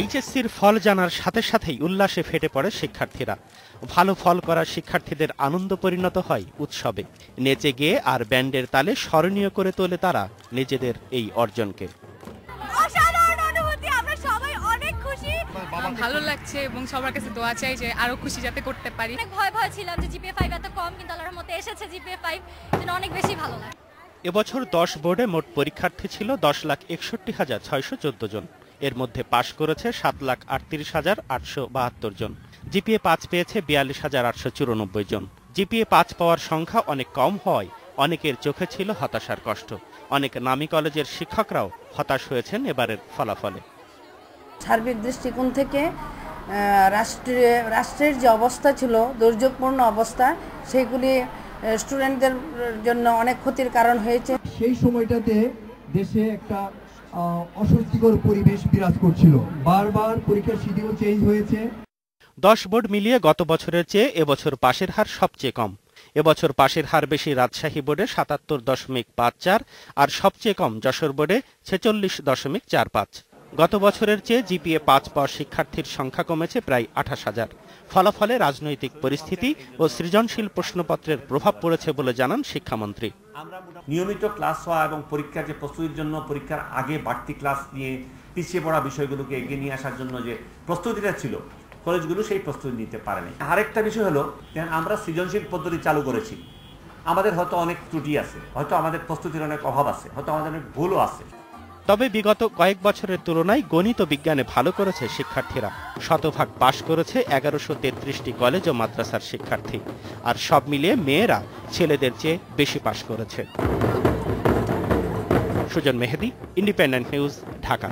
এইচএসসির ফল জানার সাথে সাথেই উল্লাসে ফেটে পড়ে শিক্ষার্থীরা। ভালো ফল করা শিক্ষার্থীদের আনন্দ পরিণত হয় উৎসবে। নেচে গেয়ে আর ব্যান্ডের তালে স্মরণীয় করে তোলে তারা নিজেদের এই অর্জনকে। ভালো লাগছে এবং সবার কাছে দোয়া চাই যে আরো খুশি যাতে করতে পারি। অনেক ভয় ছিলাম যে জিপিএ 5 এত কম, কিন্তু আল্লাহর রহমতে এসেছে জিপিএ 5, যেন অনেক বেশি ভালো লাগে। এবছর 10 বোর্ডে মোট পরীক্ষার্থী ছিল 10,61,614 জন। এর মধ্যে পাশ করেছে 7,38,872 জন। জিপিএ 5 পেয়েছে 42,894 জন। জিপিএ 5 পাওয়ার সংখ্যা অনেক কম হওয়ায় অনেকের চোখে ছিল হতাশার কষ্ট। অনেক নামী কলেজের শিক্ষকরাও হতাশ হয়েছেন এবারের ফলাফলে। সার্বিক দৃষ্টিকোণ থেকে রাষ্ট্রের যে অবস্থা ছিল, দুর্যোগপূর্ণ অবস্থা, সেগুলি স্টুডেন্টদের জন্য অনেক ক্ষতির কারণ হয়েছে। সেই সময়টাতে দেশে একটা অস্বস্তিকর পরিবেশ বিরাজ করছিল। বারবার পরীক্ষার শিডিউল চেঞ্জ হয়েছে। 10 বোর্ড মিলিয়ে গত বছরের চেয়ে এবছর পাশের হার সবচেয়ে কম। এবছর পাশের হার বেশি রাজশাহী বোর্ডে 77.54 আর সবচেয়ে কম যশোর বোর্ডে 46.45। গত বছরের চেয়ে জিপিএ 5 পাওয়া শিক্ষার্থীর সংখ্যা কমেছে প্রায় 28,000। ফলাফলে রাজনৈতিক পরিস্থিতি ও সৃজনশীল প্রশ্নপত্রের প্রভাব পড়েছে বলে জানান শিক্ষামন্ত্রী। নিয়মিত ক্লাস হওয়া এবং পরীক্ষার যে প্রস্তুতির জন্য পরীক্ষার আগে বাড়তি ক্লাস নিয়ে পিছিয়ে পড়া বিষয়গুলোকে এগিয়ে নিয়ে আসার জন্য যে প্রস্তুতিটা ছিল, কলেজগুলো সেই প্রস্তুতি নিতে পারেনি। আরেকটা বিষয় হলো, আমরা সৃজনশীল পদ্ধতি চালু করেছি। আমাদের হয়তো অনেক ত্রুটি আছে, হয়তো আমাদের প্রস্তুতির অনেক অভাব আছে, হয়তো আমাদের অনেক ভুলও আছে। তবে বিগত কয়েক বছরের তুলনায় গণিত বিজ্ঞানে ভালো করেছে শিক্ষার্থীরা। শতভাগ পাশ করেছে 1133টি কলেজ ও মাদ্রাসার শিক্ষার্থী। আর সব মিলিয়ে মেয়েরা ছেলেদের চেয়ে বেশি পাশ করেছে। সুজন মেহেদী, ইন্ডিপেন্ডেন্ট নিউজ, ঢাকা।